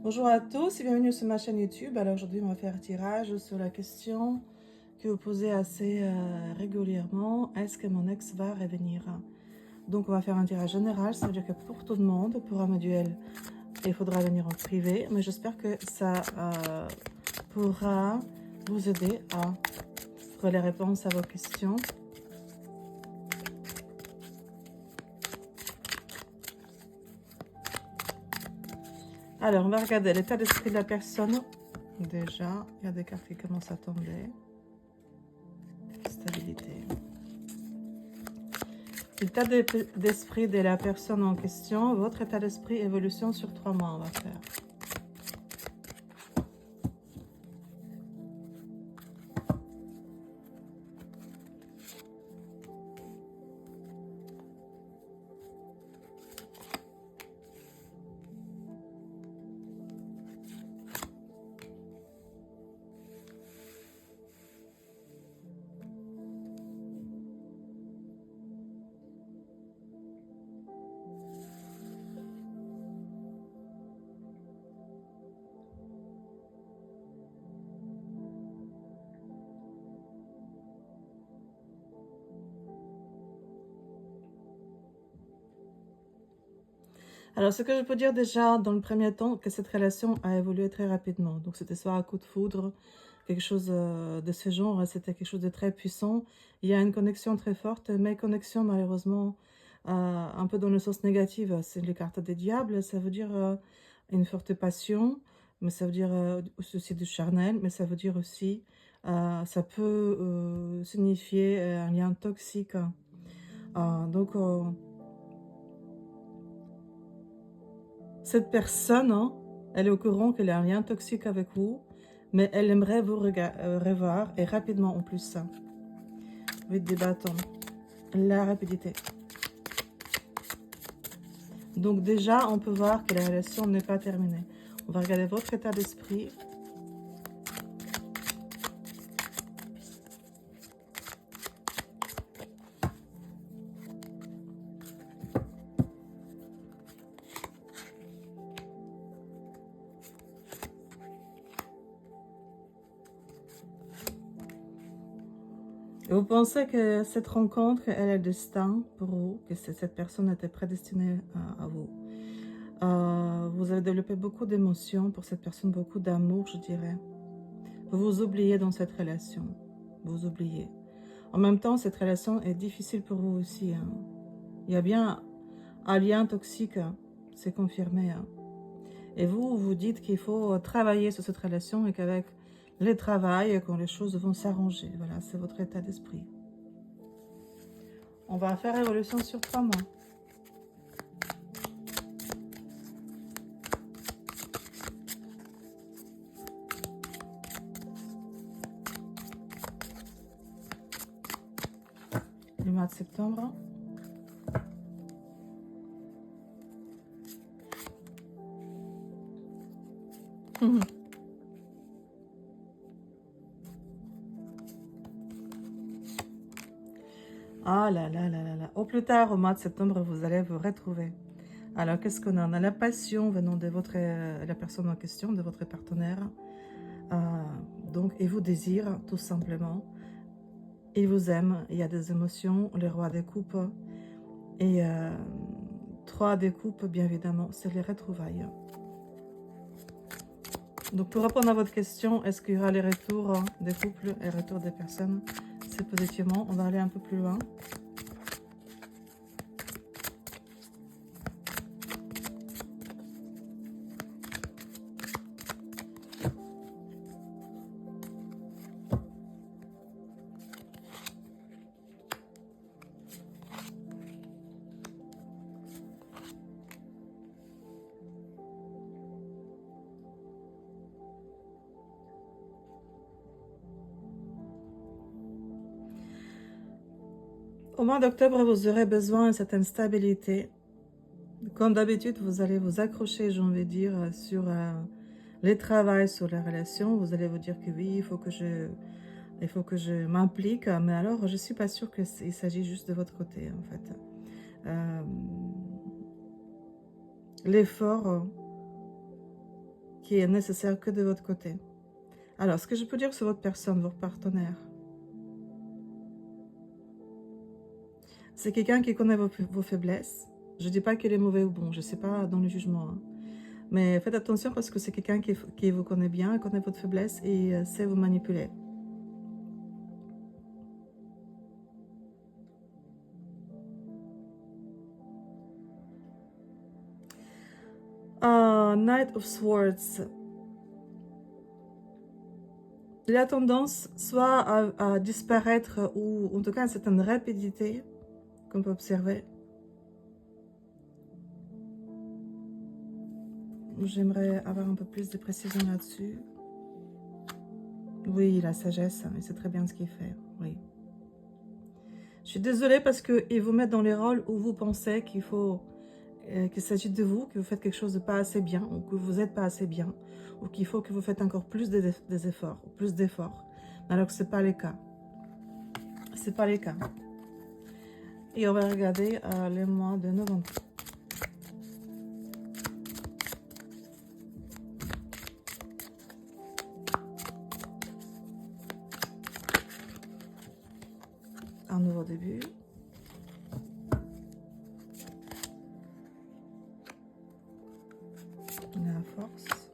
Bonjour à tous et bienvenue sur ma chaîne YouTube. Alors aujourd'hui on va faire un tirage sur la question que vous posez assez régulièrement. Est-ce que mon ex va revenir? Donc on va faire un tirage général, ça veut dire que pour tout le monde, pour un duel, il faudra venir en privé. Mais j'espère que ça pourra vous aider à trouver les réponses à vos questions. Alors on va regarder l'état d'esprit de la personne. Déjà, il y a des cartes qui commencent à tomber. Stabilité. L'état d'esprit de la personne en question, votre état d'esprit, évolution sur 3 mois, on va faire. Alors, ce que je peux dire déjà, dans le premier temps, que cette relation a évolué très rapidement. Donc, c'était soit un coup de foudre, quelque chose de ce genre, c'était quelque chose de très puissant. Il y a une connexion très forte, mais connexion, malheureusement, un peu dans le sens négatif. C'est les cartes des diables, ça veut dire une forte passion, mais ça veut dire aussi du charnel, mais ça veut dire aussi, ça peut signifier un lien toxique. Donc, cette personne, hein, elle est au courant qu'elle a un lien toxique avec vous, mais elle aimerait vous revoir et rapidement en plus. 8 des bâtons. La rapidité. Donc déjà, on peut voir que la relation n'est pas terminée. On va regarder votre état d'esprit. Et vous pensez que cette rencontre, elle est destin pour vous, que cette personne était prédestinée à vous. Vous avez développé beaucoup d'émotions pour cette personne, beaucoup d'amour, je dirais. Vous vous oubliez dans cette relation. Vous oubliez. En même temps, cette relation est difficile pour vous aussi. Hein. Il y a bien un lien toxique, hein. C'est confirmé. Hein. Et vous, vous dites qu'il faut travailler sur cette relation et qu'avec le travail, quand les choses vont s'arranger. Voilà, c'est votre état d'esprit. On va faire évolution sur 3 mois. Le mois de septembre. Ah là là là là là. Au plus tard, au mois de septembre, vous allez vous retrouver. Alors, qu'est-ce qu'on a? On a la passion venant de votre, la personne en question, de votre partenaire. Donc, il vous désire, tout simplement. Il vous aime. Il y a des émotions. Le roi des coupes. Et 3 des coupes, bien évidemment, c'est les retrouvailles. Donc, pour répondre à votre question, est-ce qu'il y aura les retours des couples et les retours des personnes? C'est positivement. On va aller un peu plus loin. Au mois d'octobre, vous aurez besoin d'une certaine stabilité. Comme d'habitude, vous allez vous accrocher, j'ai envie de dire, sur les travails, sur la relation. Vous allez vous dire que oui, il faut que je m'implique. Mais alors, je ne suis pas sûre qu'il s'agit juste de votre côté, en fait. L'effort, qui est nécessaire que de votre côté. Alors, ce que je peux dire sur votre personne, votre partenaire, c'est quelqu'un qui connaît vos faiblesses. Je ne dis pas qu'il est mauvais ou bon, je ne sais pas dans le jugement. Hein. Mais faites attention parce que c'est quelqu'un qui vous connaît bien, connaît votre faiblesse et sait vous manipuler. Knight of Swords. Il a tendance soit à disparaître ou en tout cas à une certaine rapidité qu'on peut observer. J'aimerais avoir un peu plus de précision là-dessus. Oui, la sagesse, il sait très bien ce qu'il fait, oui. Je suis désolée parce qu'il vous met dans les rôles où vous pensez qu'il faut, qu'il s'agit de vous, que vous faites quelque chose de pas assez bien, ou que vous n'êtes pas assez bien, ou qu'il faut que vous faites encore plus des efforts, ou plus d'efforts, alors que ce n'est pas le cas. Ce n'est pas le cas. Et on va regarder les mois de novembre. Un nouveau début. La force.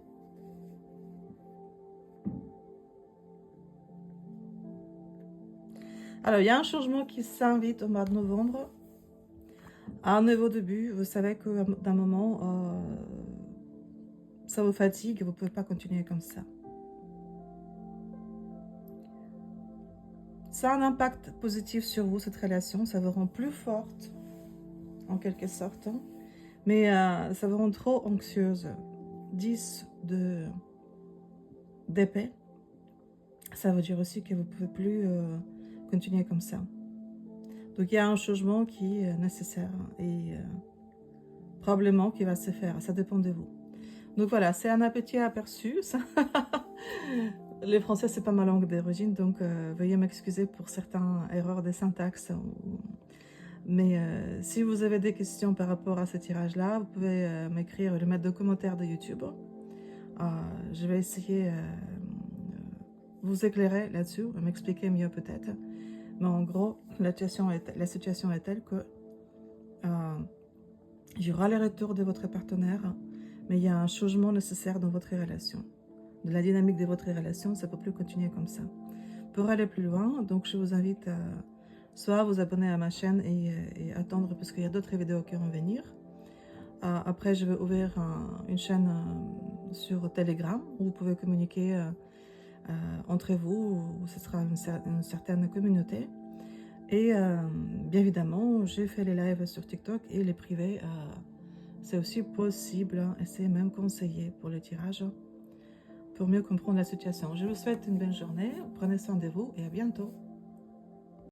Alors, il y a un changement qui s'invite au mois de novembre. Un nouveau début. Vous savez que d'un moment, ça vous fatigue et vous ne pouvez pas continuer comme ça. Ça a un impact positif sur vous, cette relation. Ça vous rend plus forte, en quelque sorte. Mais ça vous rend trop anxieuse. 10 d'épée. Ça veut dire aussi que vous ne pouvez plus continuer comme ça. Donc il y a un changement qui est nécessaire et probablement qui va se faire. Ça dépend de vous. Donc voilà, c'est un petit aperçu. Ça. Le français, c'est pas ma langue d'origine, donc veuillez m'excuser pour certaines erreurs de syntaxe. Mais si vous avez des questions par rapport à ce tirage-là, vous pouvez m'écrire, le mettre dans les commentaires de YouTube. Je vais essayer vous éclairer là-dessus, m'expliquer mieux peut-être. Mais en gros, la situation est telle que il y aura le retour de votre partenaire, mais il y a un changement nécessaire dans votre relation. De la dynamique de votre relation, ça ne peut plus continuer comme ça. Pour aller plus loin, donc je vous invite à soit vous abonner à ma chaîne et attendre parce qu'il y a d'autres vidéos qui vont venir. Après, je vais ouvrir une chaîne sur Telegram où vous pouvez communiquer entre vous, où ce sera une certaine communauté. Et bien évidemment, j'ai fait les lives sur TikTok et les privés, c'est aussi possible et c'est même conseillé pour le tirage, pour mieux comprendre la situation. Je vous souhaite une bonne journée, prenez soin de vous et à bientôt.